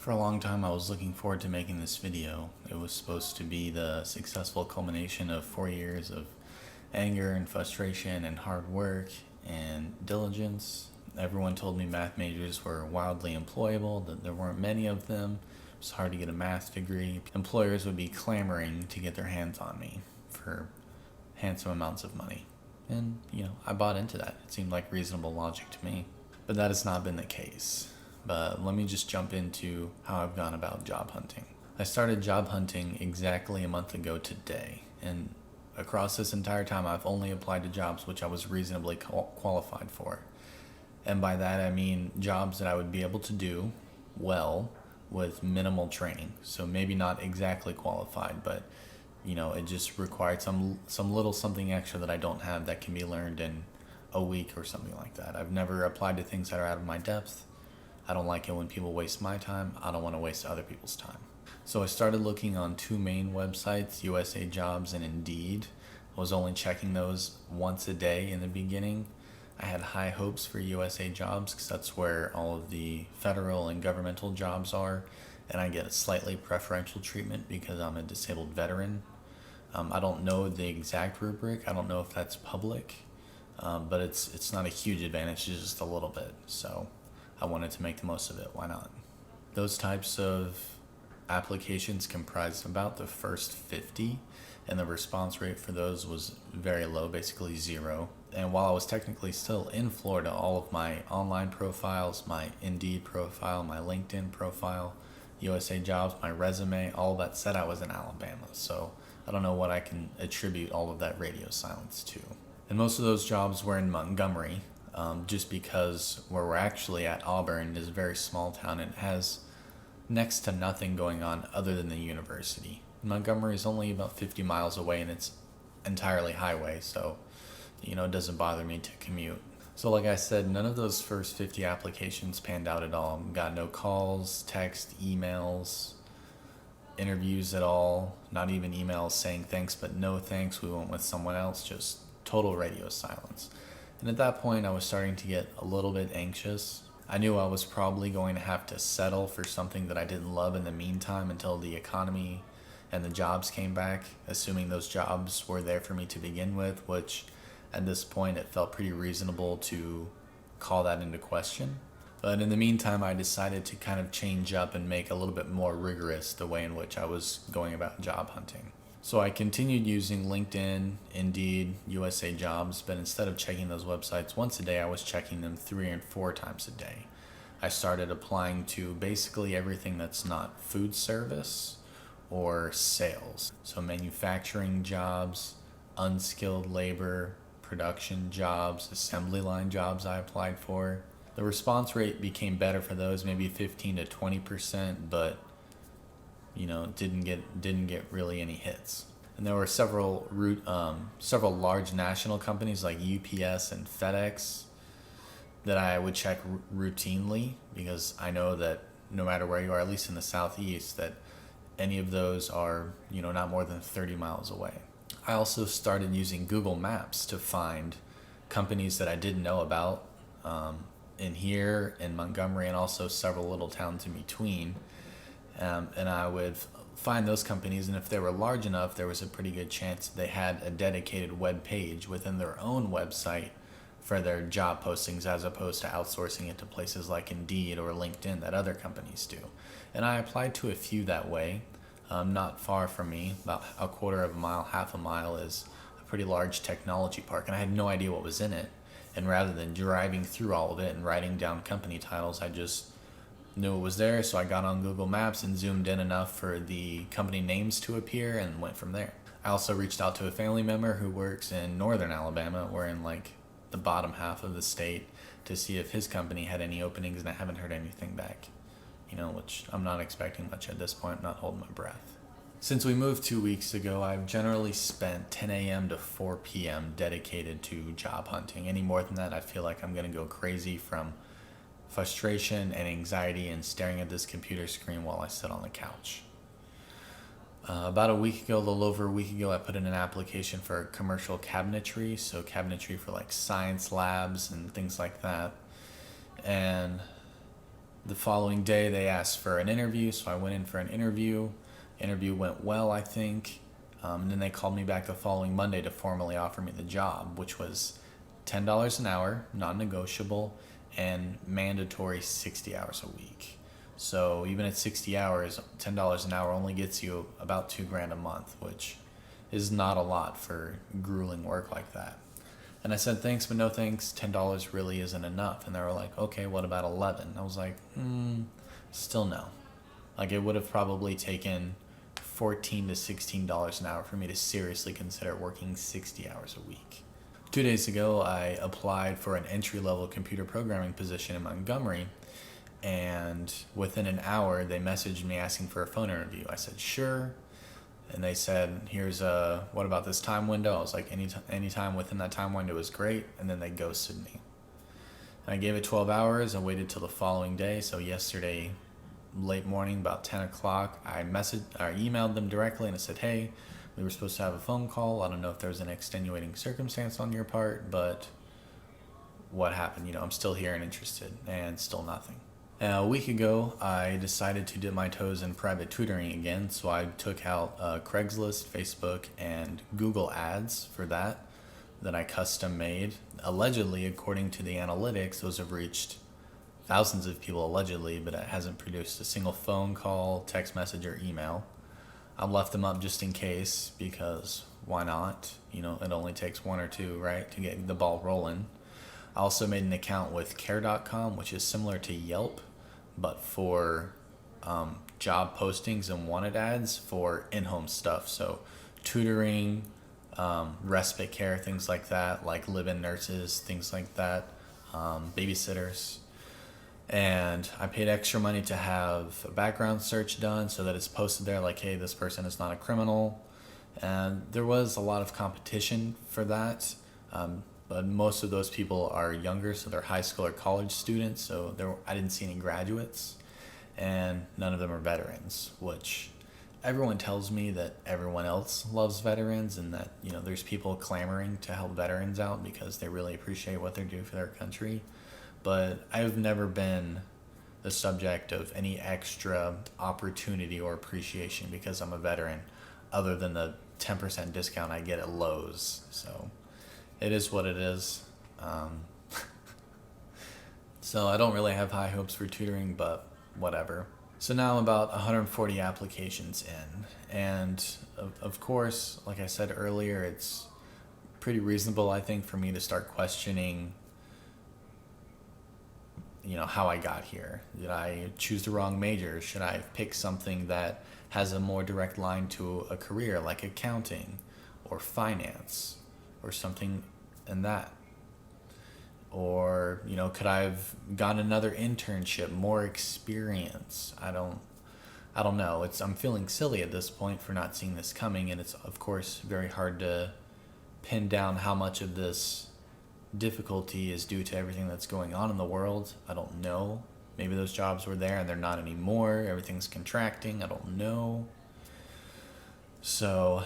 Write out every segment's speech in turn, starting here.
For a long time, I was looking forward to making this video. It was supposed to be the successful culmination of 4 years of anger and frustration and hard work and diligence. Everyone told me math majors were wildly employable, that there weren't many of them. It was hard to get a math degree. Employers would be clamoring to get their hands on me for handsome amounts of money. And, I bought into that. It seemed like reasonable logic to me. But that has not been the case. But let me just jump into how I've gone about job hunting. I started job hunting exactly a month ago today, and across this entire time I've only applied to jobs which I was reasonably qualified for. And by that I mean jobs that I would be able to do well with minimal training. So maybe not exactly qualified, but it just required some little something extra that I don't have that can be learned in a week or something like that. I've never applied to things that are out of my depth. I don't like it when people waste my time. I don't want to waste other people's time. So I started looking on two main websites, USA Jobs and Indeed. I was only checking those once a day in the beginning. I had high hopes for USA Jobs because that's where all of the federal and governmental jobs are, and I get a slightly preferential treatment because I'm a disabled veteran. I don't know the exact rubric. I don't know if that's public, but it's not a huge advantage, it's just a little bit. So I wanted to make the most of it. Why not? Those types of applications comprised about the first 50, and the response rate for those was very low, basically zero. And while I was technically still in Florida, all of my online profiles, my Indeed profile, my LinkedIn profile, USA Jobs, my resume, all that said I was in Alabama. So I don't know what I can attribute all of that radio silence to. And most of those jobs were in Montgomery, just because where we're actually at, Auburn, is a very small town and it has next to nothing going on other than the university. Montgomery is only about 50 miles away and it's entirely highway, so it doesn't bother me to commute. So like I said, none of those first 50 applications panned out at all. Got no calls, text, emails, interviews at all, not even emails saying thanks but no thanks, we went with someone else, just total radio silence. And at that point, I was starting to get a little bit anxious. I knew I was probably going to have to settle for something that I didn't love in the meantime until the economy and the jobs came back, assuming those jobs were there for me to begin with, which at this point it felt pretty reasonable to call that into question. But in the meantime, I decided to kind of change up and make a little bit more rigorous the way in which I was going about job hunting. So I continued using LinkedIn, Indeed, USA Jobs, but instead of checking those websites once a day, I was checking them 3 and 4 times a day. I started applying to basically everything that's not food service or sales. So manufacturing jobs, unskilled labor, production jobs, assembly line jobs I applied for. The response rate became better for those, maybe 15 to 20%, but didn't get really any hits. And there were several large national companies like UPS and FedEx that I would check routinely, because I know that no matter where you are, at least in the Southeast, that any of those are not more than 30 miles away. I also started using Google Maps to find companies that I didn't know about in here, in Montgomery, and also several little towns in between. And I would find those companies, and if they were large enough, there was a pretty good chance they had a dedicated web page within their own website for their job postings, as opposed to outsourcing it to places like Indeed or LinkedIn that other companies do. And I applied to a few that way. Not far from me, about a quarter of a mile, half a mile, is a pretty large technology park, and I had no idea what was in it. And rather than driving through all of it and writing down company titles, I just knew it was there, so I got on Google Maps and zoomed in enough for the company names to appear and went from there. I also reached out to a family member who works in northern Alabama. We're in like the bottom half of the state, to see if his company had any openings, and I haven't heard anything back. Which I'm not expecting much at this point, not holding my breath. Since we moved 2 weeks ago, I've generally spent 10 a.m. to 4 p.m. dedicated to job hunting. Any more than that, I feel like I'm going to go crazy from frustration and anxiety and staring at this computer screen while I sit on the couch. About a week ago, a little over a week ago, I put in an application for commercial cabinetry, so cabinetry for like science labs and things like that. And The following day, they asked for an interview, so I went in for an interview. Interview went well, I think. And then they called me back the following Monday to formally offer me the job, which was $10 an hour, non-negotiable, and mandatory 60 hours a week. So even at 60 hours, $10 an hour only gets you about $2,000 a month, which is not a lot for grueling work like that. And I said, thanks, but no thanks. $10 really isn't enough. And they were like, okay, what about 11? I was like, still no. Like, it would have probably taken $14 to $16 an hour for me to seriously consider working 60 hours a week. 2 days ago, I applied for an entry-level computer programming position in Montgomery, and within an hour, they messaged me asking for a phone interview. I said, sure. And they said, here's what about this time window? I was like, any time within that time window is great. And then they ghosted me. And I gave it 12 hours. I waited till the following day. So yesterday, late morning, about 10 o'clock, I emailed them directly and I said, hey, we were supposed to have a phone call. I don't know if there was an extenuating circumstance on your part, but what happened? I'm still here and interested, and still nothing. A week ago, I decided to dip my toes in private tutoring again, so I took out Craigslist, Facebook, and Google Ads for that I custom made. Allegedly, according to the analytics, those have reached thousands of people allegedly, but it hasn't produced a single phone call, text message, or email. I've left them up just in case, because why not? It only takes one or two, right, to get the ball rolling. I also made an account with care.com, which is similar to Yelp, but for job postings and wanted ads for in-home stuff. So tutoring, respite care, things like that, like live-in nurses, things like that, babysitters. And I paid extra money to have a background search done so that it's posted there like, hey, this person is not a criminal. And there was a lot of competition for that. But most of those people are younger, so they're high school or college students. So I didn't see any graduates, and none of them are veterans, which everyone tells me that everyone else loves veterans, and that there's people clamoring to help veterans out because they really appreciate what they do for their country. But I've never been the subject of any extra opportunity or appreciation because I'm a veteran, other than the 10% discount I get at Lowe's. So it is what it is. So I don't really have high hopes for tutoring, but whatever. So now I'm about 140 applications in. And of course, like I said earlier, it's pretty reasonable, I think, for me to start questioning how I got here. Did I choose the wrong major? Should I pick something that has a more direct line to a career, like accounting or finance or something in that? Or, could I have gotten another internship, more experience? I don't know. I'm feeling silly at this point for not seeing this coming, and it's, of course, very hard to pin down how much of this difficulty is due to everything that's going on in the world. I don't know. Maybe those jobs were there and they're not anymore. Everything's contracting. I don't know. So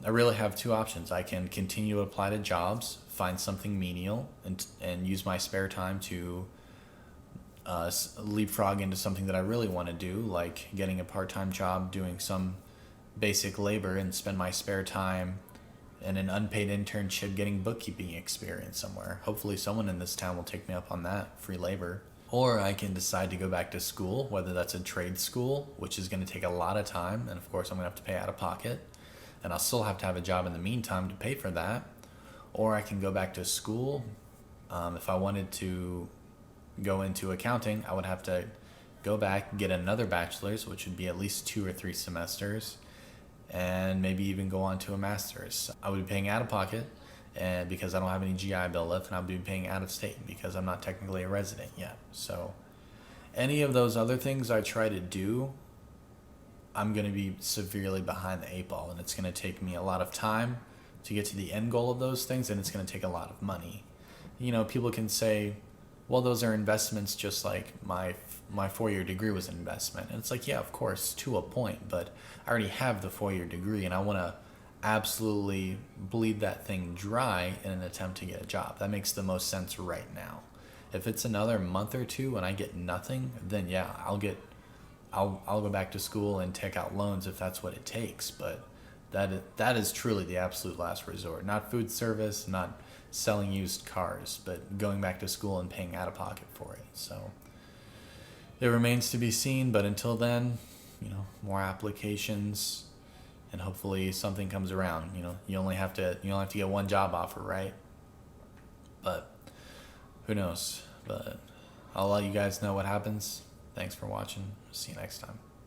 I really have two options. I can continue to apply to jobs, find something menial, and use my spare time to leapfrog into something that I really want to do, like getting a part-time job doing some basic labor, and spend my spare time in an unpaid internship getting bookkeeping experience somewhere. Hopefully someone in this town will take me up on that, free labor. Or I can decide to go back to school, whether that's a trade school, which is going to take a lot of time, and of course I'm going to have to pay out of pocket, and I'll still have to have a job in the meantime to pay for that. Or I can go back to school. If I wanted to go into accounting, I would have to go back, get another bachelor's, which would be at least 2 or 3 semesters, and maybe even go on to a master's. I would be paying out of pocket, and because I don't have any GI Bill left, and I would be paying out of state because I'm not technically a resident yet. So any of those other things I try to do, I'm going to be severely behind the 8 ball, and it's going to take me a lot of time to get to the end goal of those things, and it's going to take a lot of money. People can say, well, those are investments, just like my 4-year degree was an investment. And it's like, yeah, of course, to a point, but I already have the 4-year degree, and I want to absolutely bleed that thing dry in an attempt to get a job. That makes the most sense right now. If it's another month or two and I get nothing, then yeah, I'll go back to school and take out loans if that's what it takes. But that is truly the absolute last resort. Not food service, not selling used cars, but going back to school and paying out of pocket for it. So it remains to be seen, but until then, more applications, and hopefully something comes around. You only have to get one job offer, right? But who knows? But I'll let you guys know what happens. Thanks for watching. See you next time.